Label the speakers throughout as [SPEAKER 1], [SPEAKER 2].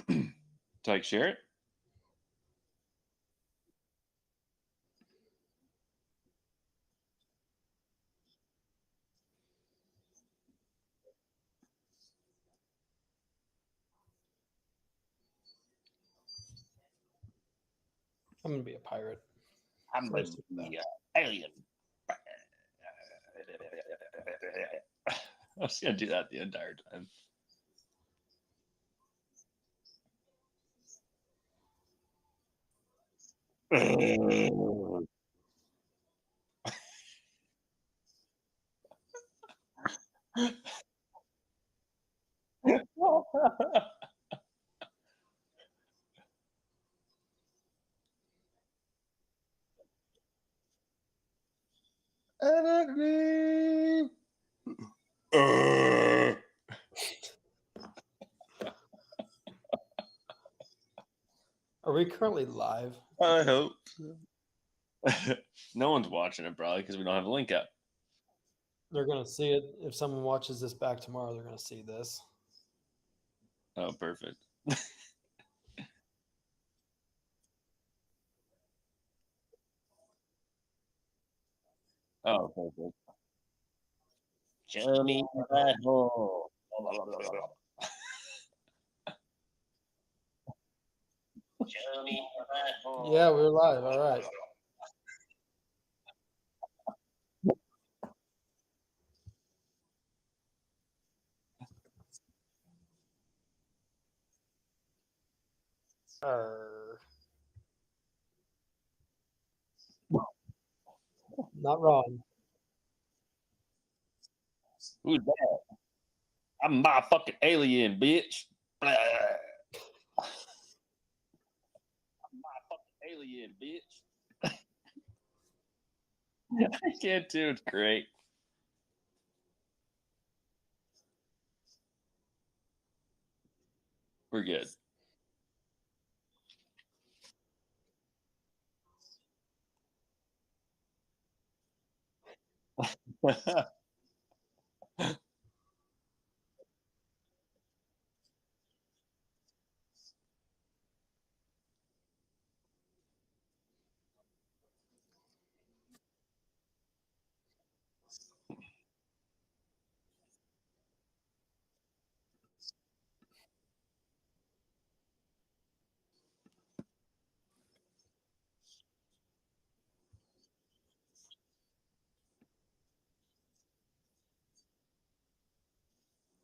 [SPEAKER 1] So I share it?
[SPEAKER 2] I'm gonna be a pirate.
[SPEAKER 1] I'm going to be alien. I was going to do that the entire time. Enemy.
[SPEAKER 2] Are we currently live?
[SPEAKER 1] I hope. No one's watching it probably because we don't have a link up.
[SPEAKER 2] They're gonna see it. If someone watches this back tomorrow, they're gonna see this.
[SPEAKER 1] Oh, perfect. Oh, perfect. Show me that hole. Show me that hole.
[SPEAKER 2] Yeah, we're live. All right. Not wrong.
[SPEAKER 1] Who's that? I'm my fucking alien, bitch. Blah. I'm my fucking alien, bitch. I can't do it. Great. We're good.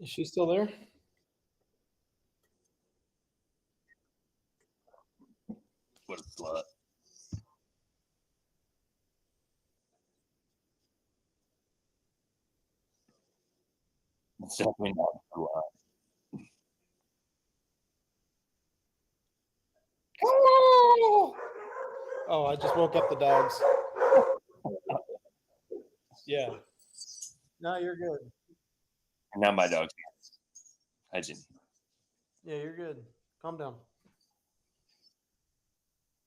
[SPEAKER 2] Is she still there?
[SPEAKER 1] What a slut. It's definitely not a slut.
[SPEAKER 2] Oh, I just woke up the dogs. Yeah. No, you're good.
[SPEAKER 1] And now my dog's hygiene.
[SPEAKER 2] Yeah, you're good. Calm down.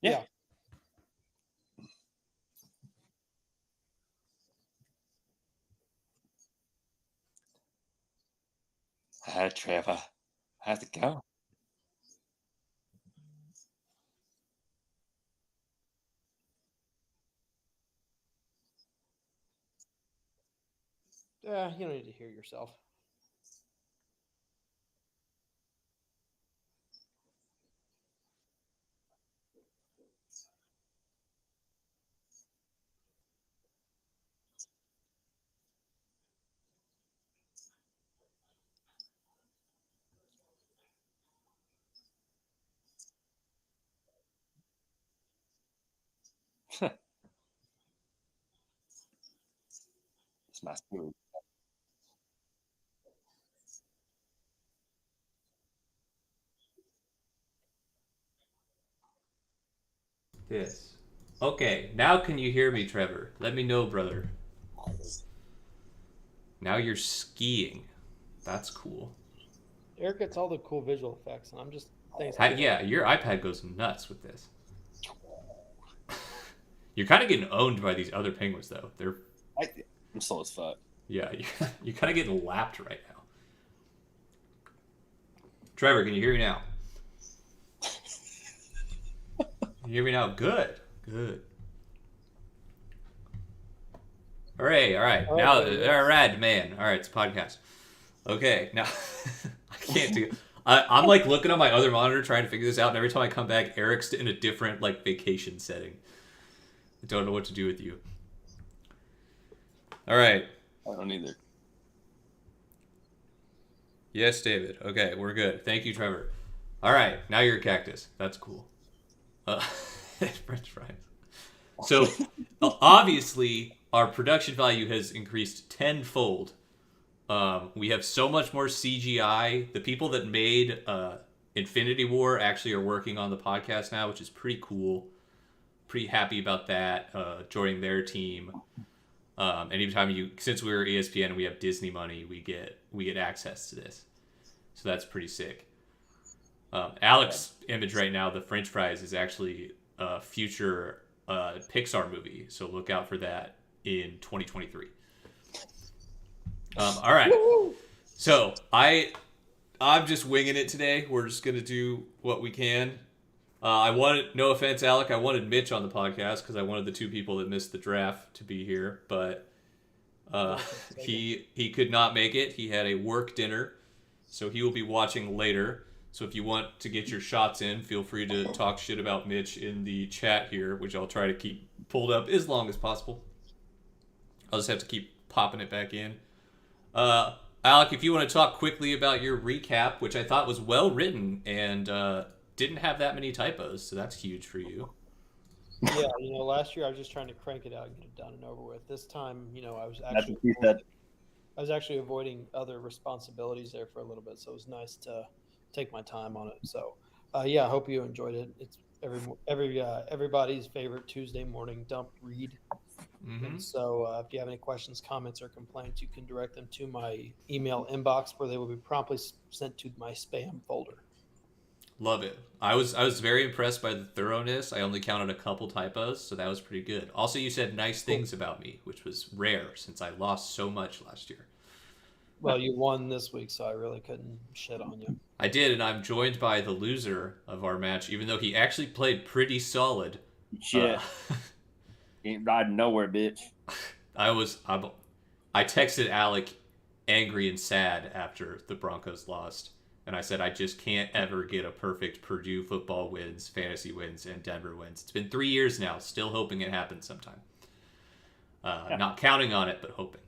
[SPEAKER 1] Yeah.
[SPEAKER 2] Yeah.
[SPEAKER 1] Hi, Trevor. How's it going?
[SPEAKER 2] Yeah, you don't need to hear yourself.
[SPEAKER 1] It's my spirit.
[SPEAKER 3] This. Okay, now can you hear me, Trevor? Let me know, brother. Now you're skiing. That's cool.
[SPEAKER 2] Eric gets all the cool visual effects, and I'm just thanks.
[SPEAKER 3] Yeah, your iPad goes nuts with this. You're kind of getting owned by these other penguins, though.
[SPEAKER 1] I'm slow as fuck.
[SPEAKER 3] Yeah, you're kind of getting lapped right now. Trevor, can you hear me now? You hear me now? Good. Good. Hooray, all right. Now, all right, man. All right, it's a podcast. Okay, now, I can't do I'm like looking on my other monitor trying to figure this out, and every time I come back, Eric's in a different like vacation setting. I don't know what to do with you. All right.
[SPEAKER 1] I don't either.
[SPEAKER 3] Yes, David. Okay, we're good. Thank you, Trevor. All right, now you're a cactus. That's cool. French fries. So, obviously, our production value has increased tenfold. We have so much more CGI. The people that made Infinity War actually are working on the podcast now, which is pretty cool. Pretty happy about that. Joining their team. Anytime since we're ESPN and we have Disney money, we get access to this. So that's pretty sick. Alex's image right now, the French fries, is actually a future Pixar movie. So look out for that in 2023. All right. So I'm just winging it today. We're just gonna do what we can. No offense, Alec, I wanted Mitch on the podcast because I wanted the two people that missed the draft to be here, but he could not make it. He had a work dinner, so he will be watching later. So if you want to get your shots in, feel free to talk shit about Mitch in the chat here, which I'll try to keep pulled up as long as possible. I'll just have to keep popping it back in. Alec, if you want to talk quickly about your recap, which I thought was well written and didn't have that many typos, so that's huge for you.
[SPEAKER 2] Yeah, last year I was just trying to crank it out and get it done and over with. This time, I was actually avoiding other responsibilities there for a little bit, so it was nice to take my time on it. So, I hope you enjoyed it. It's everybody's favorite Tuesday morning dump read. Mm-hmm. And so, if you have any questions, comments, or complaints, you can direct them to my email inbox, where they will be promptly sent to my spam folder.
[SPEAKER 3] Love it. I was very impressed by the thoroughness. I only counted a couple typos, so that was pretty good. Also, you said nice things about me, which was rare since I lost so much last year.
[SPEAKER 2] Well, you won this week, so I really couldn't shit on you.
[SPEAKER 3] I did, and I'm joined by the loser of our match, even though he actually played pretty solid.
[SPEAKER 1] Shit. Ain't riding nowhere, bitch.
[SPEAKER 3] I texted Alec angry and sad after the Broncos lost. And I said, I just can't ever get a perfect Purdue football wins, fantasy wins, and Denver wins. It's been 3 years now, still hoping it happens sometime. Not counting on it, but hoping.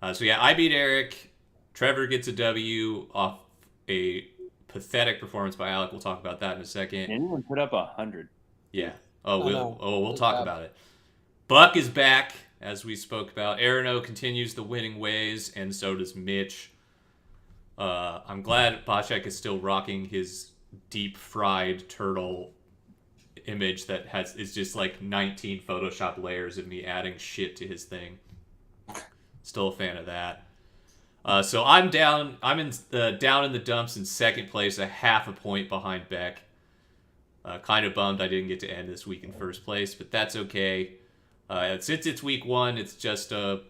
[SPEAKER 3] I beat Eric. Trevor gets a W off a pathetic performance by Alec. We'll talk about that in a second.
[SPEAKER 1] Anyone put up 100?
[SPEAKER 3] Yeah. We'll talk about it. Buck is back, as we spoke about. Arano continues the winning ways, and so does Mitch. I'm glad Bacek is still rocking his deep fried turtle image that is just like 19 Photoshop layers of me adding shit to his thing. Still a fan of that. So I'm down. I'm down in the dumps in second place, a half a point behind Beck. Kind of bummed I didn't get to end this week in first place, but that's okay. Since it's week one, it's just a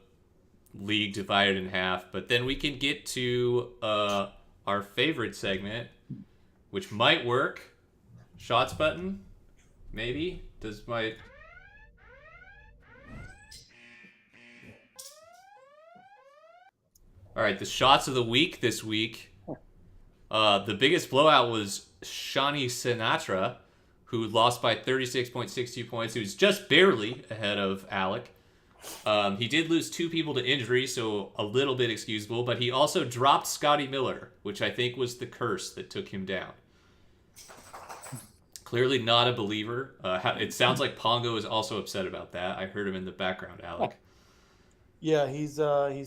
[SPEAKER 3] league divided in half. But then we can get to our favorite segment, which might work. Shots button, maybe. Does my... All right, the shots of the week this week. The biggest blowout was Shawnee Sinatra, who lost by 36.62 points. He was just barely ahead of Alec. He did lose 2 people to injury, so a little bit excusable, but he also dropped Scotty Miller, which I think was the curse that took him down. Clearly not a believer. It sounds like Pongo is also upset about that. I heard him in the background, Alec.
[SPEAKER 2] Yeah, he's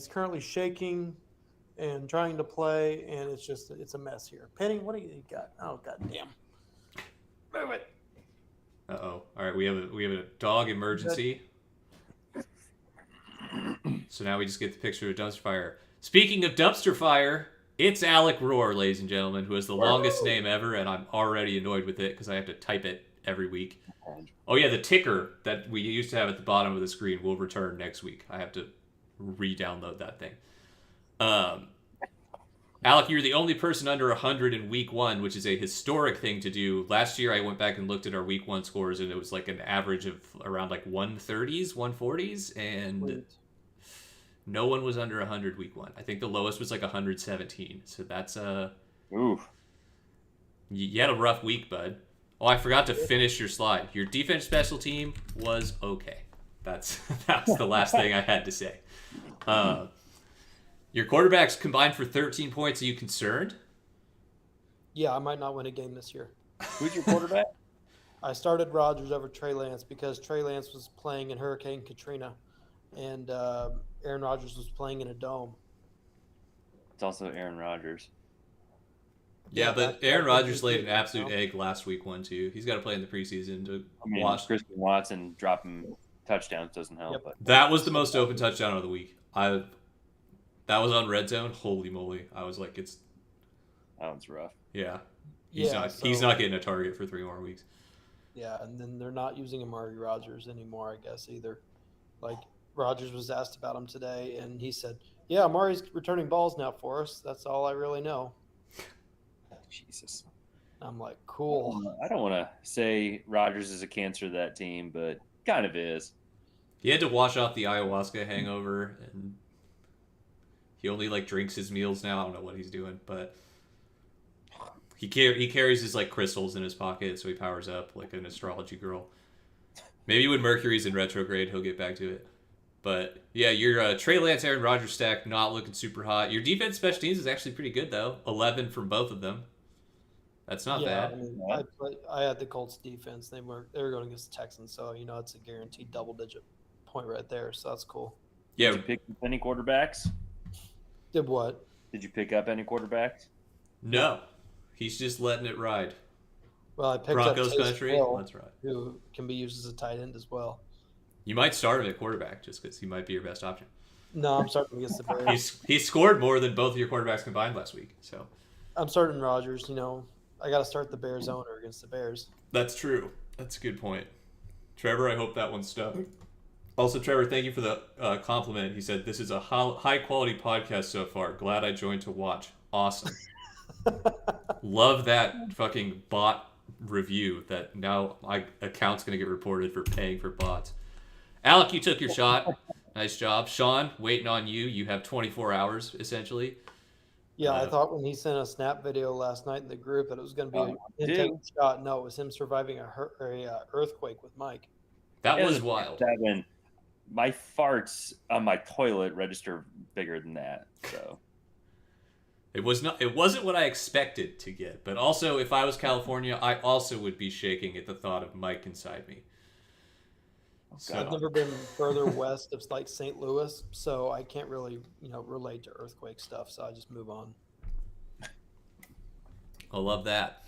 [SPEAKER 2] currently shaking and trying to play, and it's a mess here. Penny, what do you got? Oh, goddamn. Move it.
[SPEAKER 3] Uh-oh. All right, we have a dog emergency. So now we just get the picture of a dumpster fire. Speaking of dumpster fire, it's Alec Roar, ladies and gentlemen, who has the longest name ever, and I'm already annoyed with it because I have to type it every week. Oh yeah, the ticker that we used to have at the bottom of the screen will return next week. I have to re-download that thing. Alec, you're the only person under 100 in week 1, which is a historic thing to do. Last year, I went back and looked at our week 1 scores, and it was like an average of around like 130s, 140s, and
[SPEAKER 2] Sweet.
[SPEAKER 3] no one was under 100 week 1. I think the lowest was like 117. So that's
[SPEAKER 1] Oof.
[SPEAKER 3] You had a rough week, bud. Oh, I forgot to finish your slide. Your defense special team was okay. That's the last thing I had to say. Your quarterbacks combined for 13 points. Are you concerned?
[SPEAKER 2] Yeah, I might not win a game this year.
[SPEAKER 1] Who's your quarterback?
[SPEAKER 2] I started Rodgers over Trey Lance because Trey Lance was playing in Hurricane Katrina, and Aaron Rodgers was playing in a dome.
[SPEAKER 1] It's also Aaron Rodgers.
[SPEAKER 3] Yeah, but Aaron Rodgers laid an absolute egg last week 1 too. He's got to play in the preseason to watch.
[SPEAKER 1] Christian Watson dropping touchdowns doesn't help.
[SPEAKER 2] Yep.
[SPEAKER 1] But
[SPEAKER 3] That was the most open touchdown of the week. That was on Red Zone. Holy moly! I was like, that
[SPEAKER 1] one's rough.
[SPEAKER 3] Yeah. He's not getting a target for 3 more weeks.
[SPEAKER 2] Yeah, and then they're not using Amari Rodgers anymore, I guess, either. Like, Rodgers was asked about him today, and he said, yeah, Amari's returning balls now for us. That's all I really know.
[SPEAKER 1] Jesus.
[SPEAKER 2] I'm like, cool.
[SPEAKER 1] I don't want to say Rodgers is a cancer to that team, but kind of is.
[SPEAKER 3] He had to wash off the ayahuasca hangover, and he only like drinks his meals now. I don't know what he's doing, but he carries his like crystals in his pocket, so he powers up like an astrology girl. Maybe when Mercury's in retrograde, he'll get back to it. But yeah, your Trey Lance, Aaron Rodgers stack not looking super hot. Your defense special teams is actually pretty good though. 11 from both of them. That's not bad.
[SPEAKER 2] I mean, I had the Colts defense. They were going against the Texans, so it's a guaranteed double-digit point right there. So that's cool.
[SPEAKER 3] Yeah.
[SPEAKER 1] Did you pick up any quarterbacks?
[SPEAKER 2] Did what?
[SPEAKER 1] Did you pick up any quarterbacks?
[SPEAKER 3] No, he's just letting it ride.
[SPEAKER 2] Well, I picked
[SPEAKER 3] Broncos
[SPEAKER 2] up
[SPEAKER 3] country.
[SPEAKER 2] Hill,
[SPEAKER 3] That's right.
[SPEAKER 2] who can be used as a tight end as well.
[SPEAKER 3] You might start him at quarterback just because he might be your best option.
[SPEAKER 2] No, I'm starting against the Bears.
[SPEAKER 3] He scored more than both of your quarterbacks combined last week. So
[SPEAKER 2] I'm starting Rodgers. I got to start the Bears owner against the Bears.
[SPEAKER 3] That's true. That's a good point. Trevor, I hope that one stuck. Also, Trevor, thank you for the compliment. He said, this is a high-quality podcast so far. Glad I joined to watch. Awesome. Love that fucking bot review that now my account's going to get reported for paying for bots. Alec, you took your shot. Nice job. Sean, waiting on you. You have 24 hours, essentially.
[SPEAKER 2] Yeah, I thought when he sent a snap video last night in the group that it was going to be a taking shot. No, it was him surviving a earthquake with Mike.
[SPEAKER 3] That was wild.
[SPEAKER 1] When my farts on my toilet register bigger than that. So
[SPEAKER 3] it wasn't what I expected to get. But also, if I was California, I also would be shaking at the thought of Mike inside me.
[SPEAKER 2] So, I've never been further west of like St. Louis, so I can't really, relate to earthquake stuff. So I just move on.
[SPEAKER 3] I love that.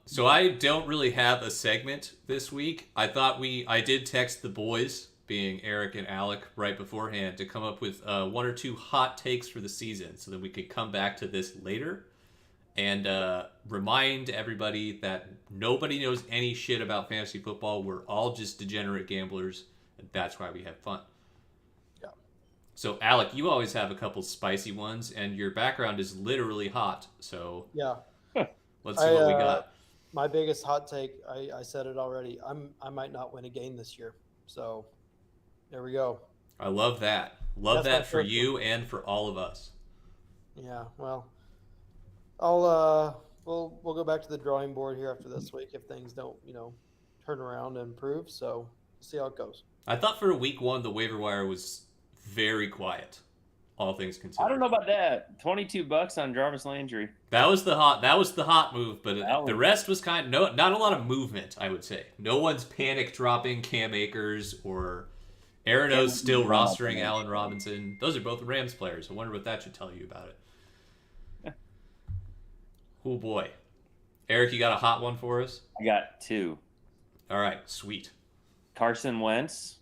[SPEAKER 3] So I don't really have a segment this week. I did text the boys, being Eric and Alec, right beforehand to come up with 1 or 2 hot takes for the season so that we could come back to this later and remind everybody that nobody knows any shit about fantasy football. We're all just degenerate gamblers, and that's why we have fun.
[SPEAKER 2] Yeah.
[SPEAKER 3] So, Alec, you always have a couple spicy ones, and your background is literally hot. So,
[SPEAKER 2] yeah.
[SPEAKER 3] Let's see what we got.
[SPEAKER 2] My biggest hot take, I said it already. I might not win a game this year. So, there we go.
[SPEAKER 3] I love that. Love that for you and for all of us.
[SPEAKER 2] Yeah, well, we'll go back to the drawing board here after this week if things don't, turn around and improve. So, we'll see how it goes.
[SPEAKER 3] I thought for week 1 the waiver wire was very quiet, all things considered.
[SPEAKER 1] I don't know about that. $22 on Jarvis Landry.
[SPEAKER 3] That was the hot move, but the rest was not a lot of movement, I would say. No one's panic dropping Cam Akers or Aaron O's still rostering Allen Robinson. Those are both Rams players. I wonder what that should tell you about it. Oh boy. Eric, you got a hot one for us?
[SPEAKER 1] I got 2.
[SPEAKER 3] All right, sweet.
[SPEAKER 1] Carson Wentz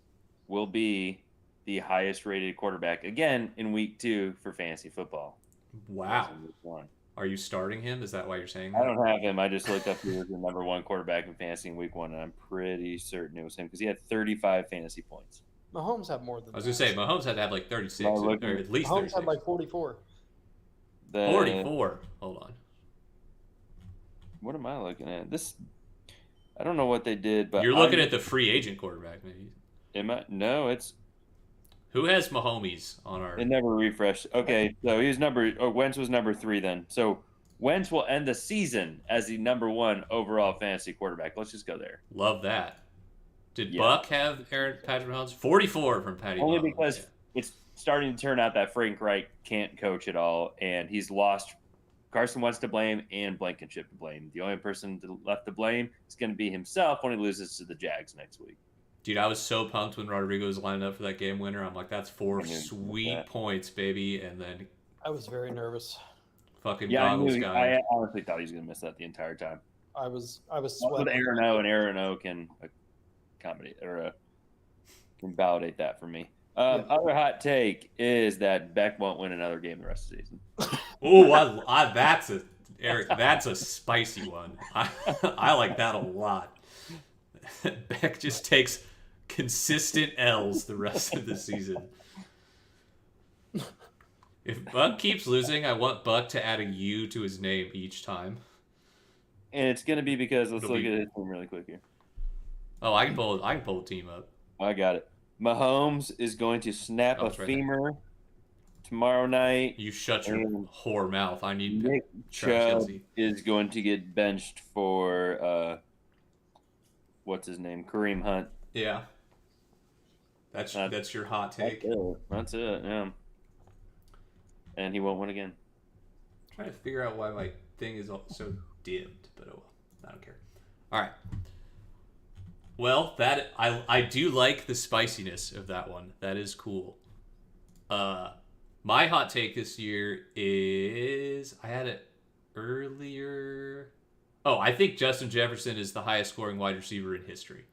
[SPEAKER 1] will be the highest rated quarterback again in week 2 for fantasy football.
[SPEAKER 3] Wow. Are you starting him? Is that why you're saying that?
[SPEAKER 1] I don't have him. I just looked up who was the number 1 quarterback in fantasy in week 1, and I'm pretty certain it was him because he had 35 fantasy points.
[SPEAKER 2] Mahomes had more than
[SPEAKER 3] I was going to say, Mahomes had to have like 36 or at least
[SPEAKER 2] Mahomes
[SPEAKER 3] 36.
[SPEAKER 2] had like 44.
[SPEAKER 1] The
[SPEAKER 3] 44. Hold on.
[SPEAKER 1] What am I looking at? I don't know what they did, but
[SPEAKER 3] You're looking at the free agent quarterback, maybe.
[SPEAKER 1] Am I? No, it's.
[SPEAKER 3] Who has Mahomes on our?
[SPEAKER 1] It never refreshed. Okay, so Wentz was number 3 then. So Wentz will end the season as the number 1 overall fantasy quarterback. Let's just go there.
[SPEAKER 3] Love that. Did Buck have Patrick Mahomes? 44 from Patty
[SPEAKER 1] Only
[SPEAKER 3] Mahomes.
[SPEAKER 1] because it's starting to turn out that Frank Reich can't coach at all, and he's lost Carson Wentz to blame and Blankenship to blame. The only person left to blame is going to be himself when he loses to the Jags next week.
[SPEAKER 3] Dude, I was so pumped when Rodrigo was lining up for that game winner. I'm like, that's 4 sweet points, baby. And then
[SPEAKER 2] I was very nervous.
[SPEAKER 3] Fucking goggles guy.
[SPEAKER 1] I honestly thought he was going to miss that the entire time.
[SPEAKER 2] I was sweating.
[SPEAKER 1] With Aaron O, and Aaron O can accommodate or can validate that for me. Other hot take is that Beck won't win another game the rest of the season.
[SPEAKER 3] Oh, that's a spicy one. I like that a lot. Beck just takes consistent L's the rest of the season. If Buck keeps losing, I want Buck to add a U to his name each time.
[SPEAKER 1] And it's going to be because let's look at his team really quick here.
[SPEAKER 3] Oh, I can pull the team up.
[SPEAKER 1] I got it. Mahomes is going to snap a femur tomorrow night.
[SPEAKER 3] You shut your whore mouth. I need
[SPEAKER 1] Nick Chubb is going to get benched for what's his name? Kareem Hunt.
[SPEAKER 3] Yeah. That's your hot take.
[SPEAKER 1] That's it, yeah. And he won't win again.
[SPEAKER 3] I'm trying to figure out why my thing is so dimmed, but oh well. I don't care. All right. Well, I do like the spiciness of that one. That is cool. My hot take this year is I had it earlier. Oh, I think Justin Jefferson is the highest scoring wide receiver in history.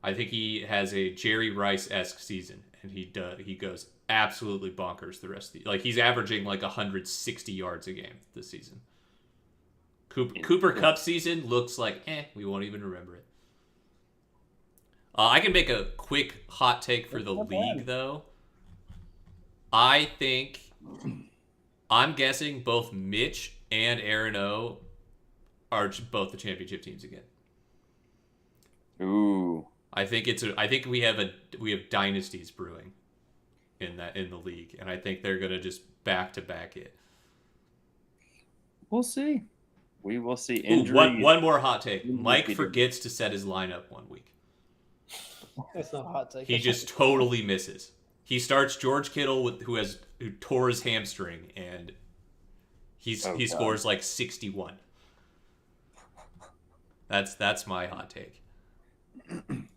[SPEAKER 3] I think he has a Jerry Rice-esque season, and he goes absolutely bonkers the rest of the he's averaging like 160 yards a game this season. Cooper Kupp season looks like we won't even remember it. I can make a quick hot take for the league though. I think I'm guessing both Mitch and Aaron O are both the championship teams again.
[SPEAKER 1] Ooh.
[SPEAKER 3] I think we have dynasties brewing in the league, and I think they're gonna just back to back it.
[SPEAKER 1] We'll see. We will see.
[SPEAKER 3] One more hot take. Mike forgets to set his lineup one week.
[SPEAKER 2] That's not a hot take.
[SPEAKER 3] He just totally misses. He starts George Kittle who tore his hamstring, and he scores like 61. That's my hot take.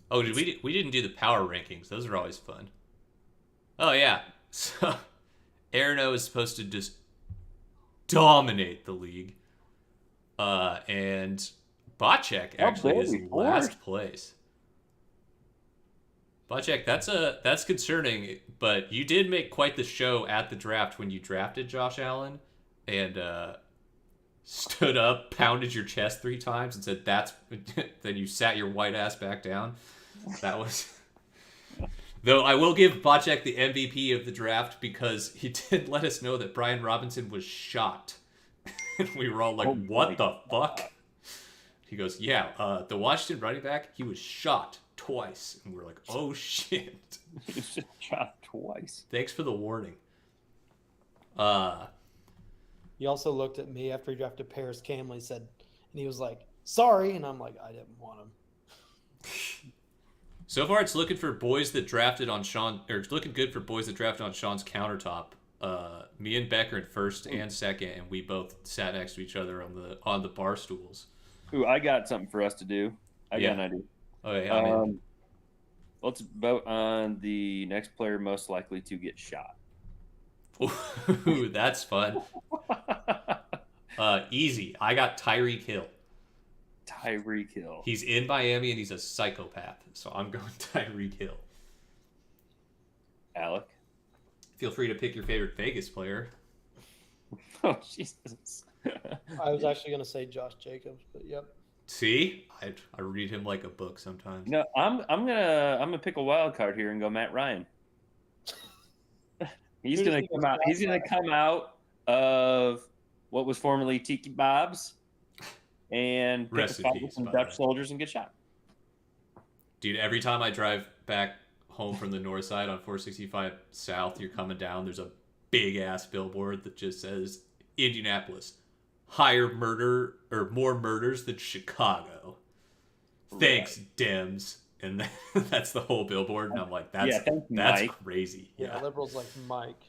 [SPEAKER 3] Oh, we didn't do the power rankings. Those are always fun. Oh yeah. So Aaron O is supposed to just dominate the league. And Bocek actually is last place. Bocek, that's concerning, but you did make quite the show at the draft when you drafted Josh Allen and stood up, pounded your chest 3 times and said then you sat your white ass back down. That was though I will give Bocek the MVP of the draft because he did let us know that Brian Robinson was shot. And we were all like, what the fuck? He goes, yeah, the Washington running back, he was shot twice. And we're like, oh shit.
[SPEAKER 1] He's just shot twice.
[SPEAKER 3] Thanks for the warning.
[SPEAKER 2] He also looked at me after he drafted Paris Campbell. And he was like, sorry. And I'm like, I didn't want him.
[SPEAKER 3] So far, it's looking for boys that drafted on Sean, or it's looking good for boys that drafted on Sean's countertop. Me and Becker in first and second, and we both sat next to each other on the bar stools.
[SPEAKER 1] Ooh, I got something for us to do. I got an idea.
[SPEAKER 3] Okay,
[SPEAKER 1] let's vote on the next player most likely to get shot.
[SPEAKER 3] Ooh, that's fun. Easy. I got Tyreek Hill.
[SPEAKER 1] Tyreek Hill.
[SPEAKER 3] He's in Miami and he's a psychopath, so I'm going Tyreek Hill.
[SPEAKER 1] Alec?
[SPEAKER 3] Feel free to pick your favorite Vegas player.
[SPEAKER 1] Oh, Jesus.
[SPEAKER 2] I was actually going to say Josh Jacobs, but yep.
[SPEAKER 3] See? I read him like a book sometimes.
[SPEAKER 1] No, I'm gonna pick a wild card here and go Matt Ryan. He's gonna come out of what was formerly Tiki Bob's and pick a
[SPEAKER 3] Rest in
[SPEAKER 1] fight
[SPEAKER 3] peace,
[SPEAKER 1] with some
[SPEAKER 3] by the
[SPEAKER 1] Dutch
[SPEAKER 3] way.
[SPEAKER 1] soldiers and get shot.
[SPEAKER 3] Dude, every time I drive back home from the north side on 465 South, you're coming down, there's a big-ass billboard that just says, Indianapolis, higher murder or more murders than Chicago. Thanks, Dems. And that's the whole billboard. And I'm like, that's
[SPEAKER 1] Mike.
[SPEAKER 3] crazy.
[SPEAKER 2] Yeah, liberals like Mike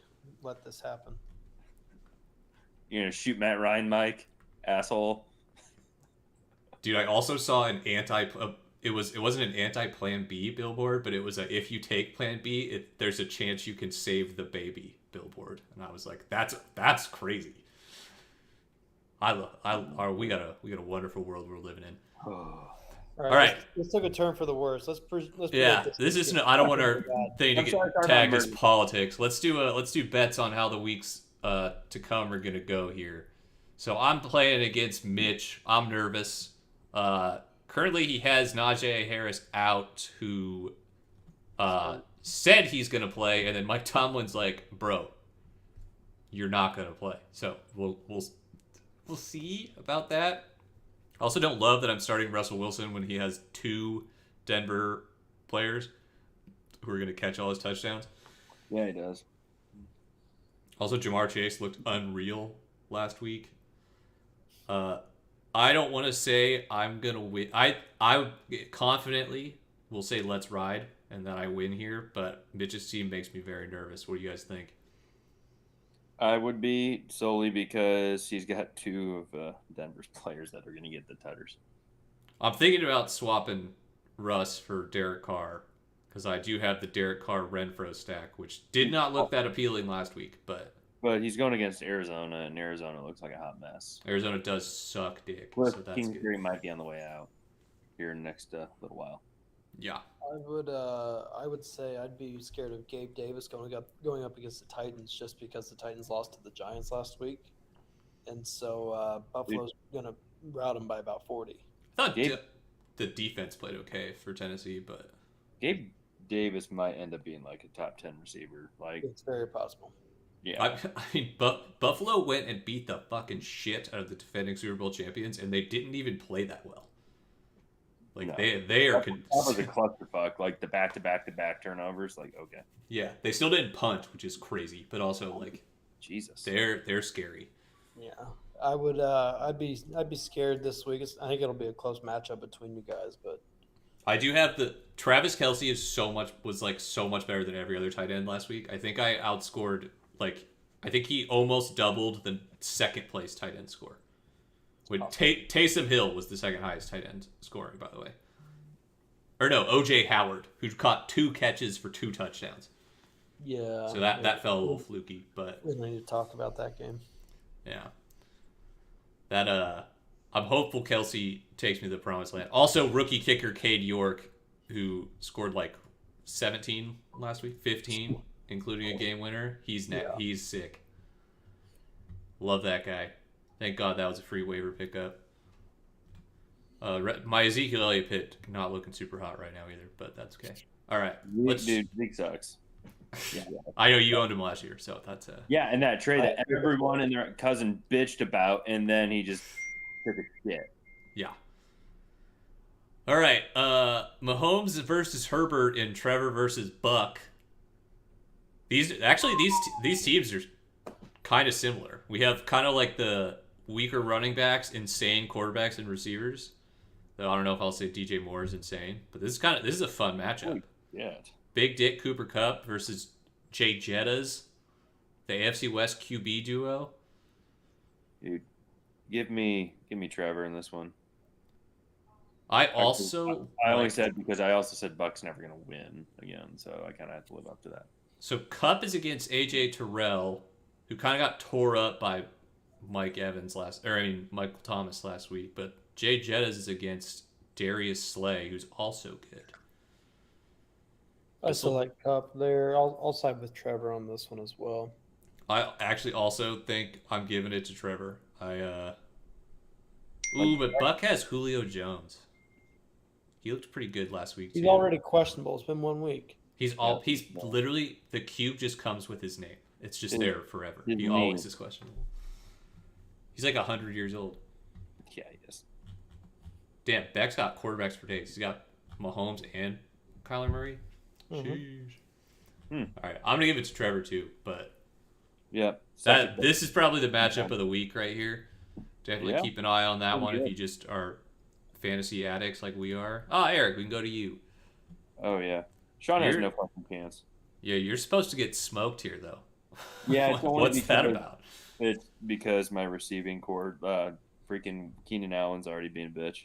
[SPEAKER 2] let this happen.
[SPEAKER 1] You're going to shoot Matt Ryan, Mike? Asshole.
[SPEAKER 3] Dude, I also saw an it wasn't an anti-Plan B billboard, but it was a if you take Plan B, there's a chance you can save the baby billboard. And I was like, that's crazy. We got a wonderful world we're living in.
[SPEAKER 2] All right. Let's take a turn for the worse. Let's
[SPEAKER 3] this isn't. I don't want our thing to get tagged as politics. Let's do bets on how the weeks to come are gonna go here. So I'm playing against Mitch. I'm nervous. Currently, he has Najee Harris out, who said he's gonna play, and then Mike Tomlin's like, "Bro, you're not gonna play." So we'll see about that. I also don't love that I'm starting Russell Wilson when he has 2 Denver players who are going to catch all his touchdowns.
[SPEAKER 1] Yeah, he does.
[SPEAKER 3] Also, Jamar Chase looked unreal last week. I don't want to say I'm going to win. I confidently will say let's ride and that I win here, but Mitch's team makes me very nervous. What do you guys think?
[SPEAKER 1] I would be solely because he's got 2 of Denver's players that are going to get the tutters.
[SPEAKER 3] I'm thinking about swapping Russ for Derek Carr because I do have the Derek Carr Renfro stack, which did not look that appealing last week. But
[SPEAKER 1] he's going against Arizona, and Arizona looks like a hot mess.
[SPEAKER 3] Arizona does suck dick.
[SPEAKER 1] Plus,
[SPEAKER 3] so that's
[SPEAKER 1] Kingsbury
[SPEAKER 3] good.
[SPEAKER 1] might be on the way out here in the next little while.
[SPEAKER 3] Yeah.
[SPEAKER 2] I would say I'd be scared of Gabe Davis going up against the Titans just because the Titans lost to the Giants last week, and so Buffalo's going to rout them by about 40.
[SPEAKER 3] I thought the defense played okay for Tennessee, but
[SPEAKER 1] Gabe Davis might end up being like a top 10 receiver. Like
[SPEAKER 2] it's very possible.
[SPEAKER 1] Yeah,
[SPEAKER 3] I mean, Buffalo went and beat the fucking shit out of the defending Super Bowl champions, and they didn't even play that well. Like no. they are.
[SPEAKER 1] That was a clusterfuck. Like the back turnovers. Like okay.
[SPEAKER 3] Yeah, they still didn't punt, which is crazy, but also like,
[SPEAKER 1] Jesus,
[SPEAKER 3] they're scary.
[SPEAKER 2] Yeah, I would. I'd be scared this week. I think it'll be a close matchup between you guys, but
[SPEAKER 3] I do have the Travis Kelce was so much better than every other tight end last week. I think I outscored I think he almost doubled the second place tight end score. When Taysom Hill was the second highest tight end scoring, by the way. Or no, O.J. Howard, who caught 2 catches for 2 touchdowns.
[SPEAKER 2] Yeah.
[SPEAKER 3] So that felt a little fluky, but
[SPEAKER 2] we need to talk about that game.
[SPEAKER 3] Yeah. I'm hopeful Kelce takes me to the promised land. Also, rookie kicker Cade York, who scored 17 last week, 15, including a game winner. He's sick. Love that guy. Thank God that was a free waiver pickup. My Ezekiel Elliott pick not looking super hot right now either, but that's okay. All right,
[SPEAKER 1] dude, Zeke sucks.
[SPEAKER 3] Yeah, I know you owned him last year, so that's
[SPEAKER 1] yeah, and that trade that everyone and their cousin bitched about, and then he just took a shit.
[SPEAKER 3] Yeah. All right, Mahomes versus Herbert and Trevor versus Buck. These teams are kind of similar. We have kind of the weaker running backs, insane quarterbacks and receivers. Though I don't know if I'll say DJ Moore is insane, but this is a fun matchup.
[SPEAKER 1] Yeah.
[SPEAKER 3] Big Dick Cooper Kupp versus Jay Jettas, the AFC West QB duo.
[SPEAKER 1] Dude, give me Trevor in this one.
[SPEAKER 3] I
[SPEAKER 1] only said because I also said Buck's never going to win again, so I kind of have to live up to that.
[SPEAKER 3] So Kupp is against AJ Terrell, who kind of got tore up by Michael Thomas last week, but Jay Jettas is against Darius Slay, who's also good.
[SPEAKER 2] I still like Kupp there. I'll side with Trevor on this one as well.
[SPEAKER 3] I actually also think I'm giving it to Trevor. But Buck has Julio Jones. He looked pretty good last week too.
[SPEAKER 2] He's already questionable. It's been 1 week.
[SPEAKER 3] He's literally, the cube just comes with his name. It's just there forever.
[SPEAKER 1] His
[SPEAKER 3] He
[SPEAKER 1] knee.
[SPEAKER 3] always is questionable. He's like 100 years old.
[SPEAKER 1] Yeah, he is.
[SPEAKER 3] Damn, Beck's got quarterbacks for days. He's got Mahomes and Kyler Murray.
[SPEAKER 2] Mm-hmm.
[SPEAKER 3] All right, I'm gonna give it to Trevor too, but
[SPEAKER 1] yeah,
[SPEAKER 3] this is probably the matchup of the week right here. Definitely keep an eye on that one if you just are fantasy addicts like we are. Eric, we can go to you.
[SPEAKER 1] Oh yeah, Sean has no fucking chance.
[SPEAKER 3] Yeah, you're supposed to get smoked here though.
[SPEAKER 1] Yeah,
[SPEAKER 3] what's that about?
[SPEAKER 1] It's because my receiving core, freaking Keenan Allen's already being a bitch.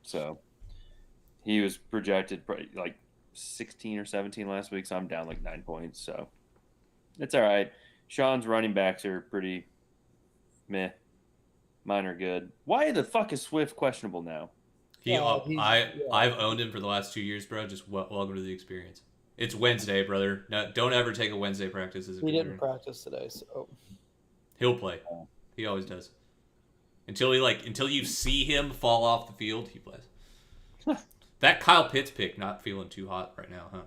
[SPEAKER 1] So he was projected like 16 or 17 last week, so I'm down like 9 points. So it's all right. Sean's running backs are pretty meh. Mine are good. Why the fuck is Swift questionable now?
[SPEAKER 3] I've owned him for the last 2 years, bro. Just welcome to the experience. It's Wednesday, brother. No, don't ever take a Wednesday practice as a concern.
[SPEAKER 2] Didn't practice today, so
[SPEAKER 3] he'll play. He always does. Until you see him fall off the field, he plays. That Kyle Pitts pick not feeling too hot right now, huh?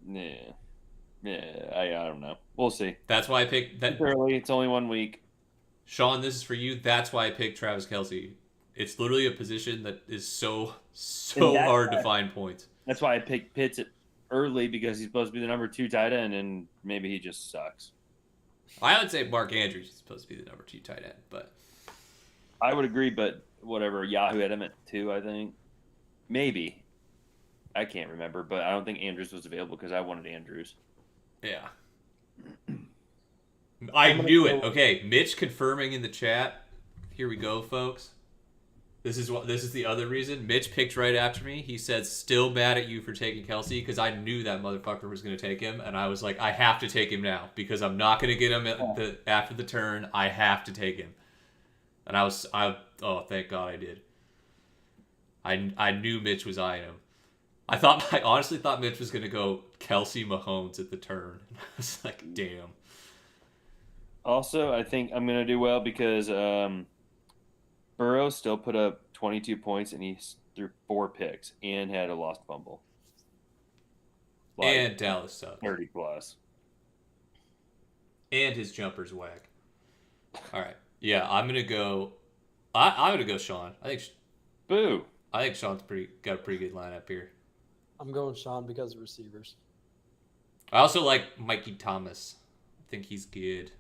[SPEAKER 1] Yeah. I don't know. We'll see.
[SPEAKER 3] That's why I picked that.
[SPEAKER 1] It's early. It's only 1 week.
[SPEAKER 3] Sean, this is for you. That's why I picked Travis Kelce. It's literally a position that is so hard to find points.
[SPEAKER 1] That's why I picked Pitts early, because he's supposed to be the number 2 tight end, and maybe he just sucks.
[SPEAKER 3] I would say Mark Andrews is supposed to be the number 2 tight end, but
[SPEAKER 1] I would agree. But whatever, Yahoo had him at 2, I think. Maybe. I can't remember, but I don't think Andrews was available because I wanted Andrews.
[SPEAKER 3] Yeah. I knew it. Okay, Mitch confirming in the chat. Here we go, folks. This is the other reason. Mitch picked right after me. He said, still mad at you for taking Kelce, because I knew that motherfucker was going to take him, and I was like, I have to take him now, because I'm not going to get him after the turn. I have to take him. And oh, thank God I did. I knew Mitch was eyeing him. I honestly thought Mitch was going to go Kelce Mahomes at the turn. I was like, damn.
[SPEAKER 1] Also, I think I'm going to do well because Burrow still put up 22 points, and he threw 4 picks and had a lost fumble.
[SPEAKER 3] And Dallas sucks.
[SPEAKER 1] 30 plus.
[SPEAKER 3] And his jumper's whack. All right. Yeah, I'm going to go. I'm going to go Sean.
[SPEAKER 1] Boo.
[SPEAKER 3] I think Sean's got a pretty good lineup here.
[SPEAKER 2] I'm going Sean because of receivers.
[SPEAKER 3] I also like Mikey Thomas. I think he's good.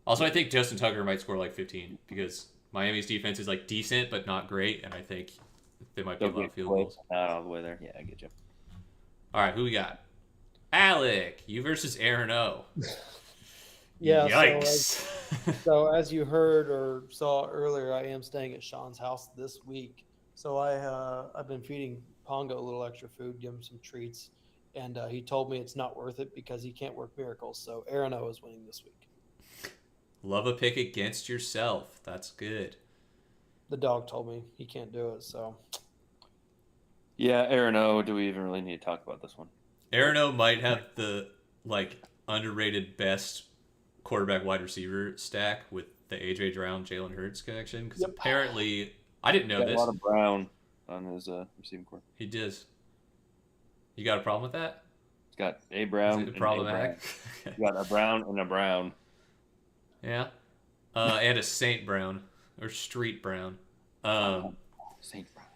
[SPEAKER 3] Also, I think Justin Tucker might score like 15 because Miami's defense is like decent but not great, and I think they might be a lot of field goals.
[SPEAKER 1] Not all the way there. Yeah, I get you.
[SPEAKER 3] All right, who we got? Alec, you versus Aaron O.
[SPEAKER 2] Yeah.
[SPEAKER 3] Yikes.
[SPEAKER 2] So as you heard or saw earlier, I am staying at Sean's house this week. So I've been feeding Pongo a little extra food, give him some treats, and he told me it's not worth it because he can't work miracles. So Aaron O is winning this week.
[SPEAKER 3] Love a pick against yourself. That's good.
[SPEAKER 2] The dog told me he can't do it, so.
[SPEAKER 1] Yeah, Aaron O. Do we even really need to talk about this one?
[SPEAKER 3] Aaron O might have the underrated best quarterback wide receiver stack with the AJ Brown Jalen Hurts connection, because apparently I didn't know this.
[SPEAKER 1] A lot of Brown on his receiving core.
[SPEAKER 3] He does. You got a problem with that?
[SPEAKER 1] He's got a Brown.
[SPEAKER 3] Is it problematic?
[SPEAKER 1] He's got a Brown and a Brown.
[SPEAKER 3] Yeah. And a Saint Brown or Street Brown.
[SPEAKER 1] Saint Brown.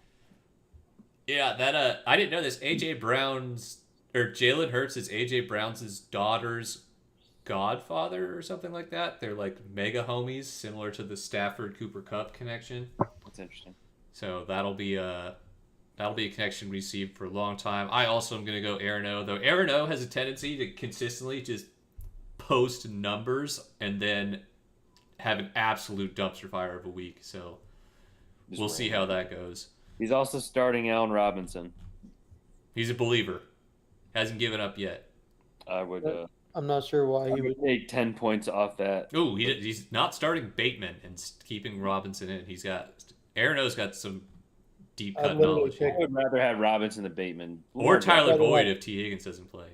[SPEAKER 3] Yeah, that I didn't know this. Jalen Hurts is AJ Brown's daughter's godfather or something like that. They're like mega homies, similar to the Stafford Cooper Kupp connection.
[SPEAKER 1] That's interesting.
[SPEAKER 3] So that'll be a connection received for a long time. I also am gonna go Aaron O, though Aaron O has a tendency to consistently just post numbers and then have an absolute dumpster fire of a week. So we'll see how that goes.
[SPEAKER 1] He's also starting Allen Robinson.
[SPEAKER 3] He's a believer. Hasn't given up yet.
[SPEAKER 1] I would.
[SPEAKER 2] I'm not sure why he would
[SPEAKER 1] take 10 points off that.
[SPEAKER 3] Oh, he's not starting Bateman and keeping Robinson in. Aaron O's got some deep cut knowledge.
[SPEAKER 1] I would rather have Robinson than Bateman.
[SPEAKER 3] Or Tyler Boyd if T. Higgins doesn't play.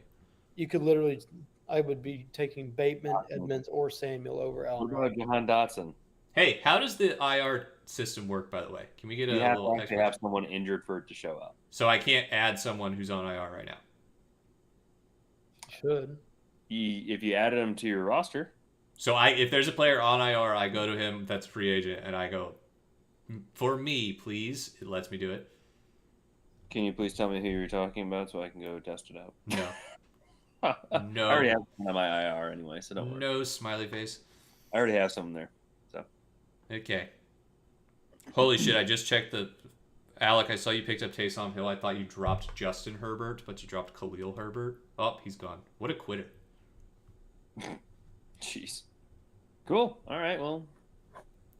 [SPEAKER 2] You could literally. I would be taking Bateman, Edmonds, or Samuel over Allen.
[SPEAKER 1] We're going Jahan Dotson.
[SPEAKER 3] Hey, how does the IR system work, by the way? Can we get a little
[SPEAKER 1] explanation? You have someone injured for it to show up.
[SPEAKER 3] So I can't add someone who's on IR right now?
[SPEAKER 2] Could.
[SPEAKER 1] If you added him to your roster.
[SPEAKER 3] So if there's a player on IR, I go to him that's a free agent, and I go, for me, please. It lets me do it.
[SPEAKER 1] Can you please tell me who you're talking about so I can go test it out?
[SPEAKER 3] No. No.
[SPEAKER 1] I already have some on my IR anyway, so don't worry.
[SPEAKER 3] No smiley face.
[SPEAKER 1] I already have some there. So.
[SPEAKER 3] Okay. Holy shit, I just checked the... Alec, I saw you picked up Taysom Hill. I thought you dropped Justin Herbert, but you dropped Khalil Herbert. Oh, he's gone. What a quitter.
[SPEAKER 1] Jeez. Cool. All right, well,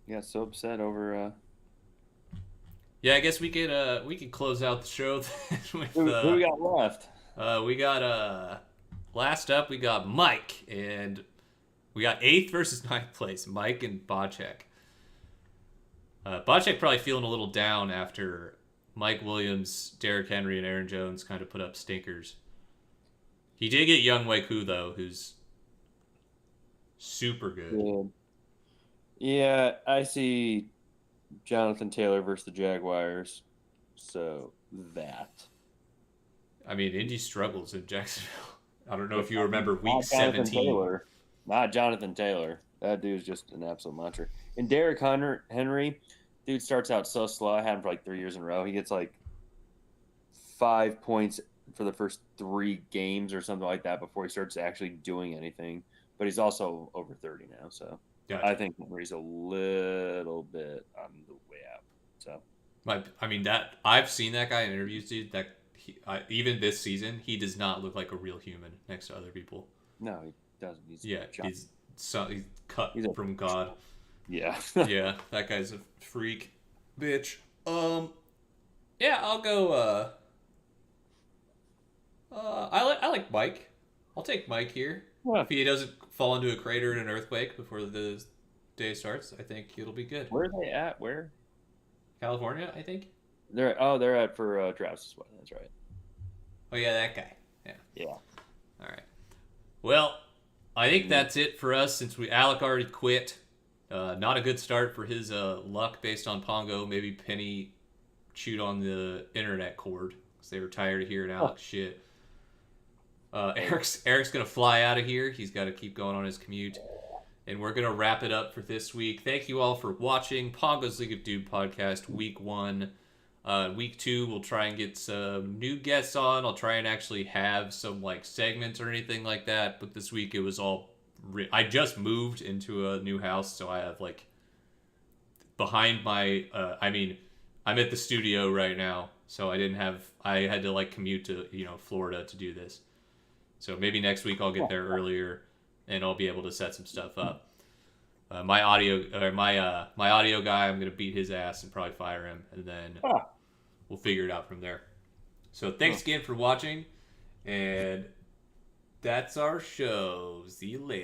[SPEAKER 1] you got so upset over...
[SPEAKER 3] Yeah, I guess we could close out the show with...
[SPEAKER 1] who we got left?
[SPEAKER 3] We got... Last up, we got Mike, and we got 8th versus 9th place, Mike and Bocek. Bocek probably feeling a little down after Mike Williams, Derrick Henry, and Aaron Jones kind of put up stinkers. He did get Young Wei-Koo, though, who's super good.
[SPEAKER 1] Yeah, I see Jonathan Taylor versus the Jaguars, so that.
[SPEAKER 3] I mean, Indy struggles in Jacksonville. I don't know if you remember week 17.
[SPEAKER 1] Not Jonathan Taylor. That dude's just an absolute monster. And Derrick Henry, dude starts out so slow. I had him for like 3 years in a row. He gets like 5 points for the first 3 games or something like that before he starts actually doing anything. But he's also over 30 now, so gotcha. I think Henry's a little bit on the way out. So,
[SPEAKER 3] I mean that I've seen that guy in interviews, dude. That even this season, he does not look like a real human next to other people.
[SPEAKER 1] No, he doesn't.
[SPEAKER 3] He's cut from God.
[SPEAKER 1] Yeah.
[SPEAKER 3] Yeah, that guy's a freak, bitch. Yeah, I'll go. I like Mike. I'll take Mike here. Yeah. If he doesn't fall into a crater in an earthquake before the day starts, I think it'll be good.
[SPEAKER 1] Where are they at? Where?
[SPEAKER 3] California, I think.
[SPEAKER 1] They're at for Travis. That's right.
[SPEAKER 3] Oh yeah, that guy. Yeah.
[SPEAKER 1] Yeah.
[SPEAKER 3] All right. Well, I think that's it for us since Alec already quit. Not a good start for his luck based on Pongo. Maybe Penny chewed on the internet cord because they were tired of hearing Alex shit. Eric's gonna fly out of here. He's got to keep going on his commute, and we're gonna wrap it up for this week. Thank you all for watching Pongo's League of Dude podcast, week 1. Week 2, we'll try and get some new guests on. I'll try and actually have some like segments or anything like that. But this week it was all. I just moved into a new house, so I have like behind my. I'm at the studio right now, so I had to like commute to Florida to do this. So maybe next week I'll get there earlier, and I'll be able to set some stuff up. My audio guy, I'm gonna beat his ass and probably fire him, and then we'll figure it out from there. So thanks again for watching, and that's our show. See you later.